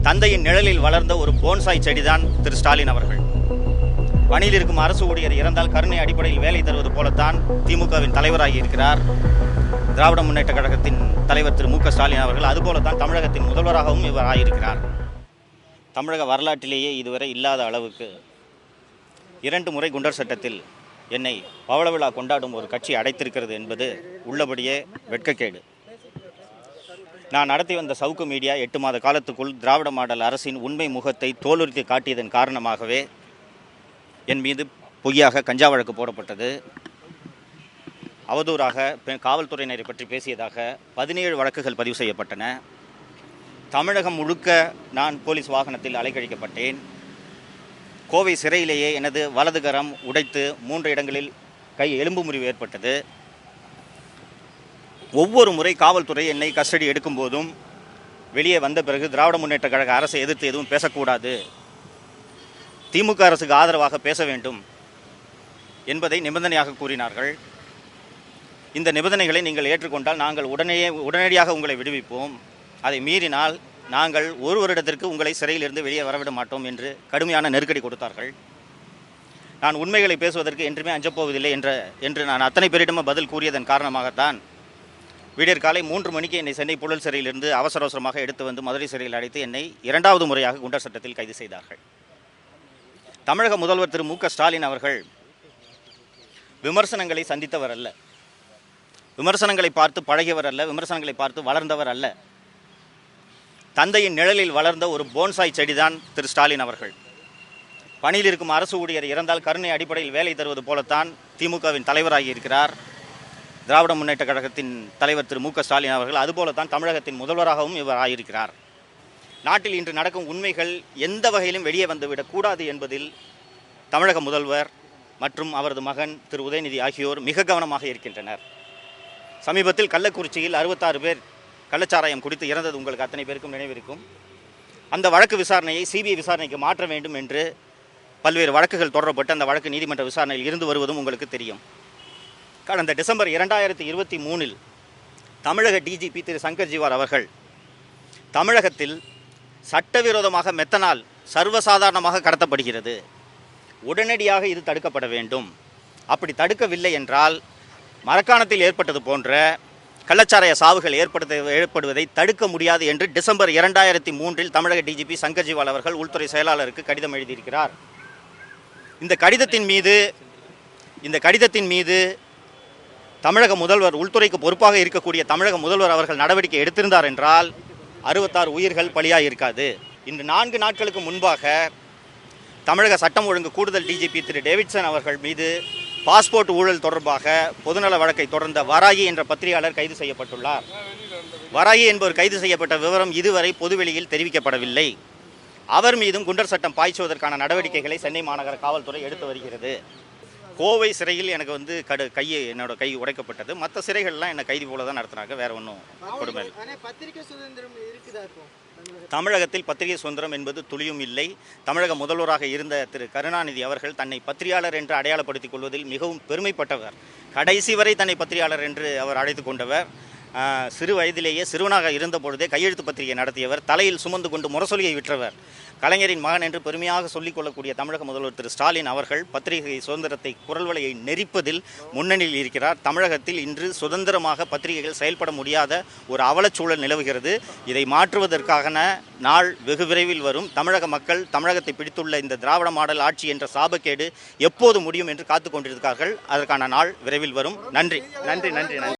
தந்தையின் நிழலில் வளர்ந்த ஒரு போன்சாய் செடிதான் திரு ஸ்டாலின் அவர்கள். பணியில் இருக்கும் அரசு ஊழியர் இறந்தால் கருணை அடிப்படையில் வேலை தருவது போலத்தான் திமுகவின் தலைவராகி இருக்கிறார் திராவிட முன்னேற்ற கழகத்தின் தலைவர் திரு மு க ஸ்டாலின் அவர்கள். அதுபோலத்தான் தமிழகத்தின் முதல்வராகவும் இவர் ஆகியிருக்கிறார். தமிழக வரலாற்றிலேயே இதுவரை இல்லாத அளவுக்கு 2 முறை குண்டர் சட்டத்தில் என்னை பவள விழா கொண்டாடும் ஒரு கட்சி அடைத்திருக்கிறது என்பது உள்ளபடியே வெட்கக்கேடு. நான் நடத்தி வந்த சவுக்கு மீடியா 8 மாத காலத்துக்குள் திராவிட மாடல் அரசின் உண்மை முகத்தை தோலுரித்து காட்டியதன் காரணமாகவே என் மீது பொய்யாக கஞ்சா வழக்கு போடப்பட்டது. அவதூறாக காவல்துறையினரை பற்றி பேசியதாக 17 வழக்குகள் பதிவு செய்யப்பட்டன. தமிழகம் முழுக்க நான் போலீஸ் வாகனத்தில் அலைக்கழிக்கப்பட்டேன். கோவை சிறையிலேயே எனது வலது கரம் உடைத்து 3 இடங்களில் எலும்பு முறிவு ஏற்பட்டது. ஒவ்வொரு முறை காவல்துறை என்னை கஸ்டடி எடுக்கும் போதும் வெளியே வந்த பிறகு திராவிட முன்னேற்ற கழக அரசை எதிர்த்து எதுவும் பேசக்கூடாது, திமுக அரசுக்கு ஆதரவாக பேச வேண்டும் என்பதை நிபந்தனையாக கூறினார்கள். இந்த நிபந்தனைகளை நீங்கள் ஏற்றுக்கொண்டால் நாங்கள் உடனடியாக உங்களை விடுவிப்போம், அதை மீறினால் நாங்கள் 1 வருடத்திற்கு உங்களை சிறையிலிருந்து வெளியே வரவிட மாட்டோம் என்று கடுமையான நெருக்கடி கொடுத்தார்கள். நான் உண்மைகளை பேசுவதற்கு என்றுமே அஞ்சப்போவதில்லை என்று நான் அத்தனை பேரிடமும் பதில் கூறியதன் காரணமாகத்தான் விடியற் காலை 3 மணிக்கு என்னை சென்னை புழல் சிறையிலிருந்து அவசர அவசரமாக எடுத்து வந்து மதுரை சிறையில் அடைத்து என்னை 2வது முறையாக குண்டர் சட்டத்தில் கைது செய்தார்கள். தமிழக முதல்வர் திரு மு க ஸ்டாலின் அவர்கள் விமர்சனங்களை சந்தித்தவர் அல்ல, விமர்சனங்களை பார்த்து பழகியவர் அல்ல, விமர்சனங்களை பார்த்து வளர்ந்தவர் அல்ல. தந்தையின் நிழலில் வளர்ந்த ஒரு போன்சாய் செடிதான் திரு ஸ்டாலின் அவர்கள். பணியில் இருக்கும் அரசு ஊழியர் இறந்தால் கருணை அடிப்படையில் வேலை தருவது போலத்தான் திமுகவின் தலைவராகி இருக்கிறார் திராவிட முன்னேற்ற கழகத்தின் தலைவர் திரு மு க ஸ்டாலின் அவர்கள். அதுபோலத்தான் தமிழகத்தின் முதல்வராகவும் இவர் ஆகியிருக்கிறார். நாட்டில் இன்று நடக்கும் உண்மைகள் எந்த வகையிலும் வெளியே வந்துவிடக்கூடாது என்பதில் தமிழக முதல்வர் மற்றும் அவரது மகன் திரு உதயநிதி ஆகியோர் மிக கவனமாக இருக்கின்றனர். சமீபத்தில் கள்ளக்குறிச்சியில் 66 பேர் கள்ளச்சாராயம் குடித்து இறந்தது உங்களுக்கு அத்தனை பேருக்கும் நினைவிருக்கும். அந்த வழக்கு விசாரணையை சிபிஐ விசாரணைக்கு மாற்ற வேண்டும் என்று பல்வேறு வழக்குகள் தொடரப்பட்டு அந்த வழக்கு நீதிமன்ற விசாரணையில் இருந்து வருவதும் உங்களுக்கு தெரியும். கடந்த டிசம்பர் 2023 தமிழக டிஜிபி திரு சங்கர் ஜிவார் அவர்கள் தமிழகத்தில் சட்டவிரோதமாக மெத்தனால் சர்வசாதாரணமாக கடத்தப்படுகிறது, உடனடியாக இது தடுக்கப்பட வேண்டும், அப்படி தடுக்கவில்லை என்றால் மரக்காணத்தில் ஏற்பட்டது போன்ற கள்ளச்சாராய சாவுகள் ஏற்படுவதை தடுக்க முடியாது என்று டிசம்பர் 2003 தமிழக டிஜிபி சங்கர் ஜிவால் அவர்கள் உள்துறை செயலாளருக்கு கடிதம் எழுதியிருக்கிறார். இந்த கடிதத்தின் மீது தமிழக முதல்வர், உள்துறைக்கு பொறுப்பாக இருக்கக்கூடிய தமிழக முதல்வர் அவர்கள் நடவடிக்கை எடுத்திருந்தார் என்றால் 66 உயிர்கள் பலியாக இருக்காது. இன்று 4 நாட்களுக்கு முன்பாக தமிழக சட்டம் ஒழுங்கு கூடுதல் டிஜிபி திரு டேவிட்சன் அவர்கள் மீது பாஸ்போர்ட் ஊழல் தொடர்பாக பொதுநல வழக்கை தொடர்ந்த வராகி என்ற பத்திரிகையாளர் கைது செய்யப்பட்டுள்ளார். வராகி என்பவர் கைது செய்யப்பட்ட விவரம் இதுவரை பொதுவெளியில் தெரிவிக்கப்படவில்லை. அவர் மீதும் குண்டர் சட்டம் பாய்ச்சுவதற்கான நடவடிக்கைகளை சென்னை மாநகர காவல்துறை எடுத்து வருகிறது. கோவை சிறையில் எனக்கு என்னோட கை உடைக்கப்பட்டது. மற்ற சிறைகள்லாம் என்னை கைதி போல தான் நடத்துனாங்க, வேற ஒன்றும் கொடுமை. தமிழகத்தில் பத்திரிகை சுதந்திரம் என்பது துளியும் இல்லை. தமிழக முதல்வராக இருந்த திரு கருணாநிதி அவர்கள் தன்னை பத்திரிகையாளர் என்று அடையாளப்படுத்திக் கொள்வதில் மிகவும் பெருமைப்பட்டவர். கடைசி வரை தன்னை பத்திரிகையாளர் என்று அவர் அழைத்து கொண்டவர். சிறு வயதிலேயே சிறுவனாக இருந்த பொழுதே கையெழுத்து பத்திரிகை நடத்தியவர். தலையில் சுமந்து கொண்டு முரசொலியை விற்றவர். கலைஞரின் மகன் என்று பெருமையாக சொல்லிக் கொள்ளக்கூடிய தமிழக முதல்வர் திரு ஸ்டாலின் அவர்கள் பத்திரிகை சுதந்திரத்தை குரல்வலையை நெரிப்பதில் முன்னணியில் இருக்கிறார். தமிழகத்தில் இன்று சுதந்திரமாக பத்திரிகைகள் செயல்பட முடியாத ஒரு அவலச்சூழல் நிலவுகிறது. இதை மாற்றுவதற்கான நாள் வெகு விரைவில் வரும். தமிழக மக்கள் தமிழகத்தை பிடித்துள்ள இந்த திராவிட மாடல் ஆட்சி என்ற சாபக்கேடு எப்போது முடியும் என்று காத்து கொண்டிருக்கிறார்கள். அதற்கான நாள் விரைவில் வரும். நன்றி நன்றி நன்றி நன்றி.